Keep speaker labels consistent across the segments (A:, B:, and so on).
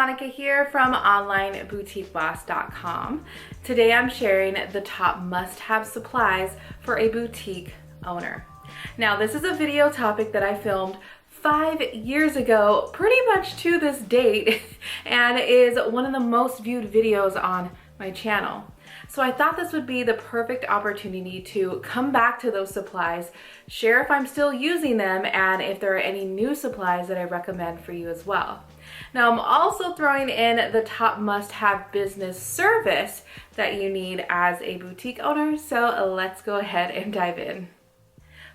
A: Monica here from OnlineBoutiqueBoss.com. Today I'm sharing the top must-have supplies for a boutique owner. Now this is a video topic that I filmed 5 years ago, pretty much to this date, and is one of the most viewed videos on my channel. So I thought this would be the perfect opportunity to come back to those supplies, share if I'm still using them, and if there are any new supplies that I recommend for you as well. Now I'm also throwing in the top must-have business service that you need as a boutique owner, so let's go ahead and dive in.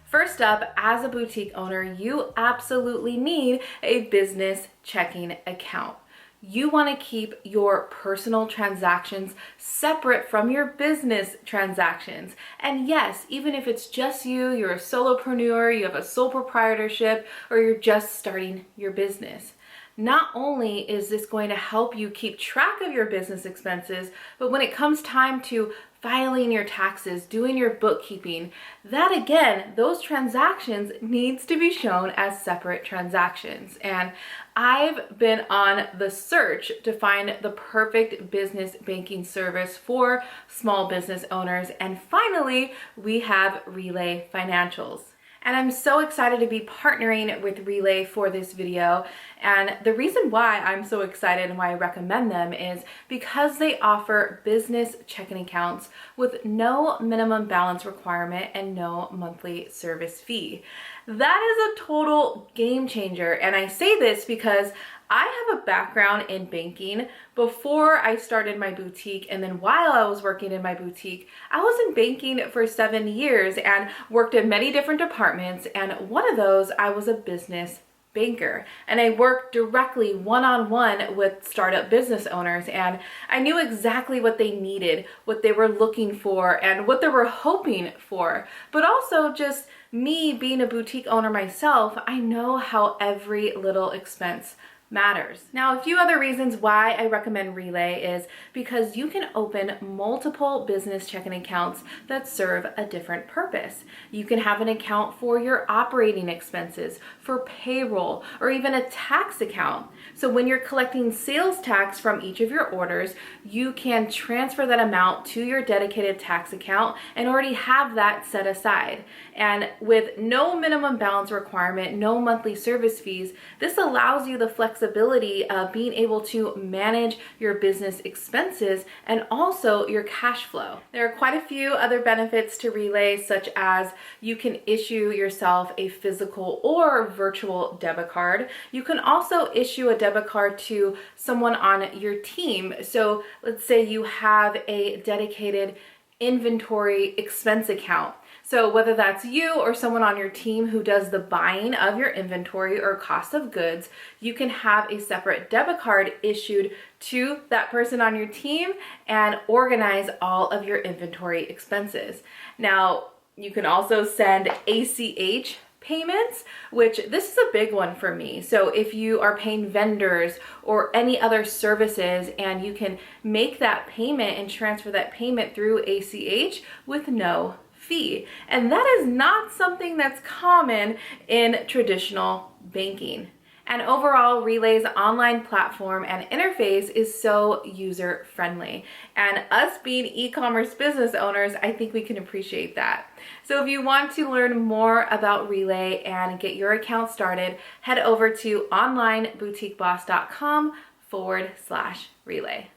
A: First up, as a boutique owner, you absolutely need a business checking account. You want to keep your personal transactions separate from your business transactions. And yes, even if it's just you, you're a solopreneur, you have a sole proprietorship, or you're just starting your business. Not only is this going to help you keep track of your business expenses, but when it comes time to filing your taxes, doing your bookkeeping, that again, those transactions needs to be shown as separate transactions. And I've been on the search to find the perfect business banking service for small business owners. And finally, we have Relay Financials. And I'm so excited to be partnering with Relay for this video. And the reason why I'm so excited and why I recommend them is because they offer business checking accounts with no minimum balance requirement and no monthly service fee. That is a total game changer. And I say this because I have a background in banking. Before I started my boutique, and then while I was working in my boutique, I was in banking for 7 years and worked in many different departments. And one of those, I was a business banker, and I worked directly one-on-one with startup business owners, and I knew exactly what they needed, what they were looking for, and what they were hoping for. But also just me being a boutique owner myself, I know how every little expense matters. Now, a few other reasons why I recommend Relay is because you can open multiple business checking accounts that serve a different purpose. You can have an account for your operating expenses, for payroll, or even a tax account. So when you're collecting sales tax from each of your orders, you can transfer that amount to your dedicated tax account and already have that set aside. And with no minimum balance requirement, no monthly service fees, this allows you the flexibility of being able to manage your business expenses and also your cash flow. There are quite a few other benefits to Relay, such as you can issue yourself a physical or virtual debit card. You can also issue a debit card to someone on your team. So let's say you have a dedicated inventory expense account. So whether that's you or someone on your team who does the buying of your inventory or cost of goods, you can have a separate debit card issued to that person on your team and organize all of your inventory expenses. Now, you can also send ACH payments, which this is a big one for me. So if you are paying vendors or any other services, and you can make that payment and transfer that payment through ACH with no fee. And that is not something that's common in traditional banking. And overall, Relay's online platform and interface is so user-friendly. And us being e-commerce business owners, I think we can appreciate that. So if you want to learn more about Relay and get your account started, head over to OnlineBoutiqueBoss.com/Relay.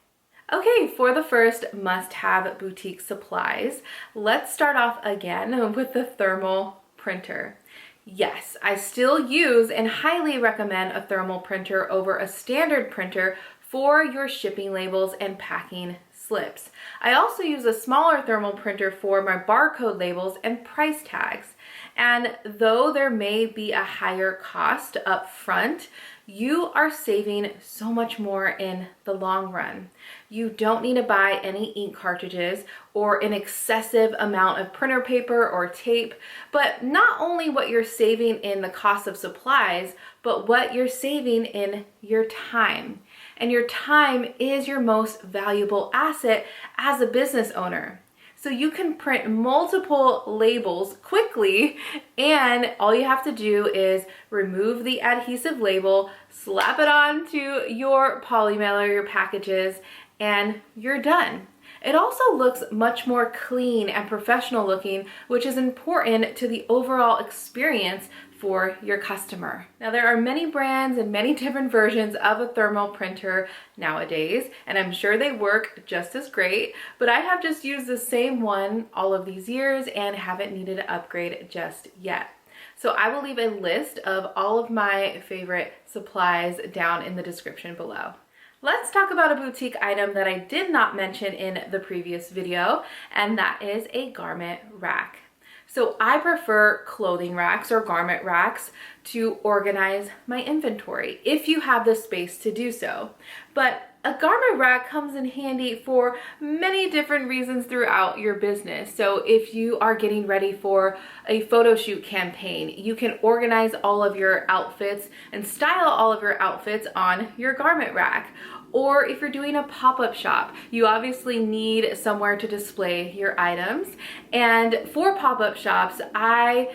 A: Okay, for the first must-have boutique supplies, let's start off again with the thermal printer. Yes, I still use and highly recommend a thermal printer over a standard printer for your shipping labels and packing slips. I also use a smaller thermal printer for my barcode labels and price tags. And though there may be a higher cost up front, you are saving so much more in the long run. You don't need to buy any ink cartridges or an excessive amount of printer paper or tape, but not only what you're saving in the cost of supplies, but what you're saving in your time. And your time is your most valuable asset as a business owner. So you can print multiple labels quickly, and all you have to do is remove the adhesive label, slap it onto your Polymellers, your packages, and you're done. It also looks much more clean and professional looking, which is important to the overall experience for your customer. Now, there are many brands and many different versions of a thermal printer nowadays, and I'm sure they work just as great, but I have just used the same one all of these years and haven't needed to upgrade just yet. So I will leave a list of all of my favorite supplies down in the description below. Let's talk about a boutique item that I did not mention in the previous video, and that is a garment rack. So I prefer clothing racks or garment racks to organize my inventory if you have the space to do so. But a garment rack comes in handy for many different reasons throughout your business. So if you are getting ready for a photo shoot campaign, you can organize all of your outfits and style all of your outfits on your garment rack. Or if you're doing a pop-up shop, you obviously need somewhere to display your items. And for pop-up shops, I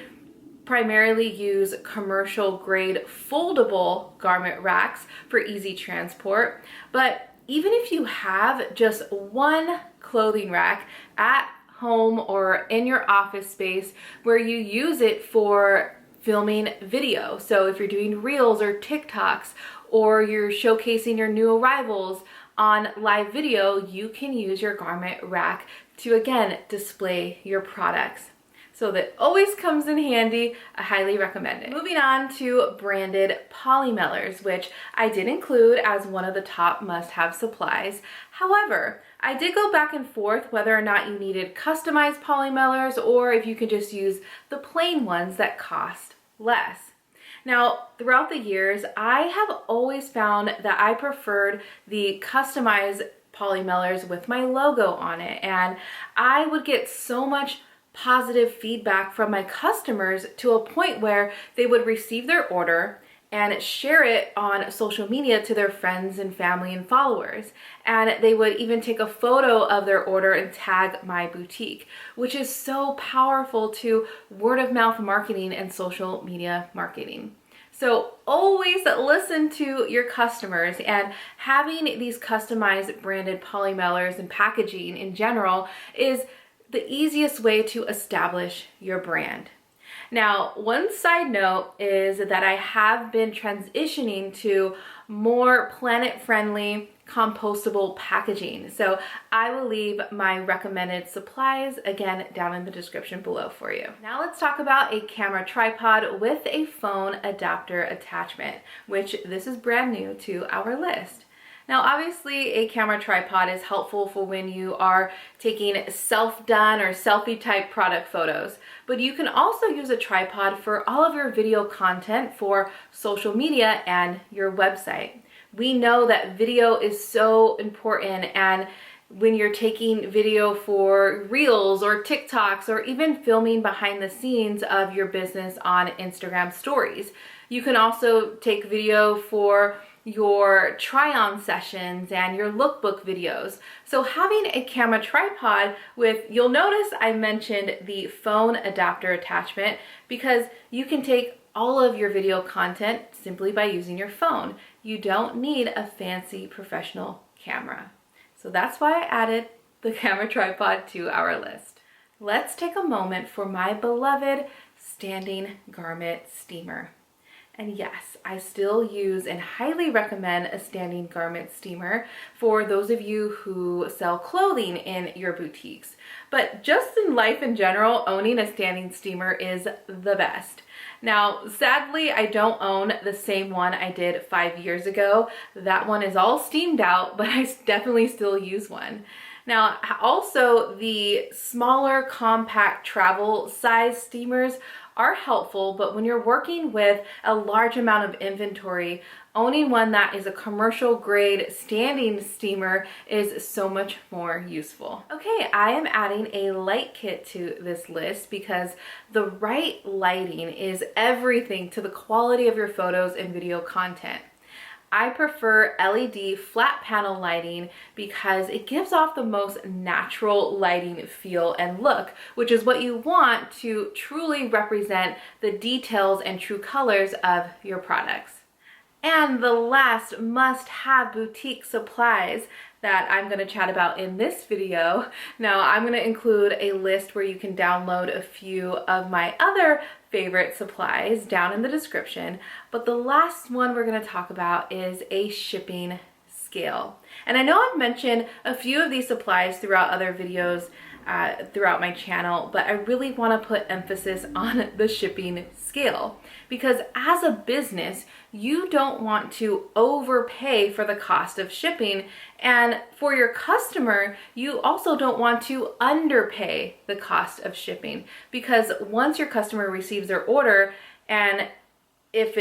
A: primarily use commercial grade foldable garment racks for easy transport. But even if you have just one clothing rack at home or in your office space where you use it for filming video, so if you're doing reels or TikToks, or you're showcasing your new arrivals on live video, you can use your garment rack to, again, display your products. So that always comes in handy. I highly recommend it. Moving on to branded Polymellers, which I did include as one of the top must-have supplies. However, I did go back and forth whether or not you needed customized Polymellers or if you could just use the plain ones that cost less. Now, throughout the years, I have always found that I preferred the customized Polymellers with my logo on it, and I would get so much positive feedback from my customers to a point where they would receive their order and share it on social media to their friends and family and followers. And they would even take a photo of their order and tag my boutique, which is so powerful to word of mouth marketing and social media marketing. So always listen to your customers, and having these customized branded Polymellers and packaging in general is the easiest way to establish your brand. Now, one side note is that I have been transitioning to more planet-friendly, compostable packaging. So I will leave my recommended supplies again down in the description below for you. Now let's talk about a camera tripod with a phone adapter attachment, which this is brand new to our list. Now, obviously, a camera tripod is helpful for when you are taking self-done or selfie-type product photos, but you can also use a tripod for all of your video content for social media and your website. We know that video is so important, and when you're taking video for reels or TikToks or even filming behind the scenes of your business on Instagram stories, you can also take video for your try-on sessions and your lookbook videos. So having a camera tripod with, you'll notice I mentioned the phone adapter attachment because you can take all of your video content simply by using your phone. You don't need a fancy professional camera. So that's why I added the camera tripod to our list. Let's take a moment for my beloved standing garment steamer. And yes, I still use and highly recommend a standing garment steamer for those of you who sell clothing in your boutiques. But just in life in general, owning a standing steamer is the best. Now, sadly, I don't own the same one I did 5 years ago. That one is all steamed out, but I definitely still use one. Now, also the smaller compact travel size steamers are helpful, but when you're working with a large amount of inventory, owning one that is a commercial grade standing steamer is so much more useful. Okay, I am adding a light kit to this list because the right lighting is everything to the quality of your photos and video content. I prefer LED flat panel lighting because it gives off the most natural lighting feel and look, which is what you want to truly represent the details and true colors of your products. And the last must-have boutique supplies that I'm going to chat about in this video. Now, I'm going to include a list where you can download a few of my other favorite supplies down in the description, but the last one we're going to talk about is a shipping scale. And I know I've mentioned a few of these supplies throughout other videos throughout my channel, but I really want to put emphasis on the shipping scale because as a business, you don't want to overpay for the cost of shipping, and for your customer, you also don't want to underpay the cost of shipping because once your customer receives their order and if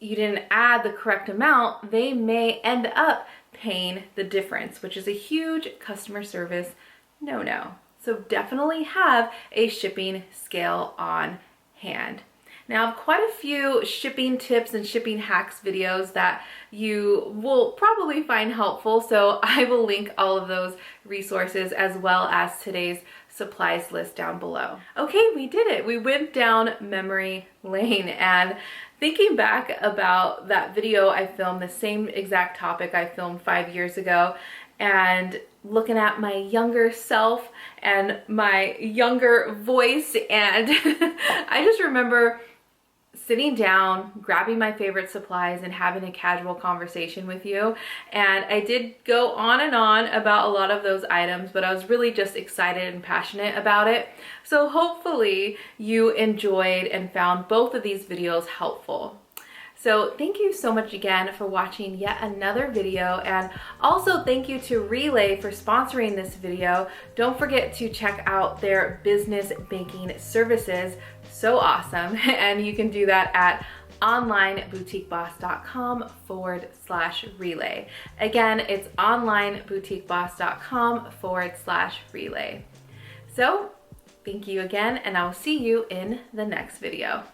A: you didn't add the correct amount, they may end up paying the difference, which is a huge customer service no-no. So definitely have a shipping scale on hand. Now, I have quite a few shipping tips and shipping hacks videos that you will probably find helpful, so I will link all of those resources as well as today's supplies list down below. Okay, we did it. We went down memory lane, and thinking back about that video I filmed, the same exact topic I filmed 5 years ago, and looking at my younger self and my younger voice, and I just remember sitting down, grabbing my favorite supplies and having a casual conversation with you. And I did go on and on about a lot of those items, but I was really just excited and passionate about it. So hopefully you enjoyed and found both of these videos helpful. So thank you so much again for watching yet another video, and also thank you to Relay for sponsoring this video. Don't forget to check out their business banking services. So awesome. And you can do that at onlineboutiqueboss.com/relay. Again, it's onlineboutiqueboss.com/relay. So thank you again, and I'll see you in the next video.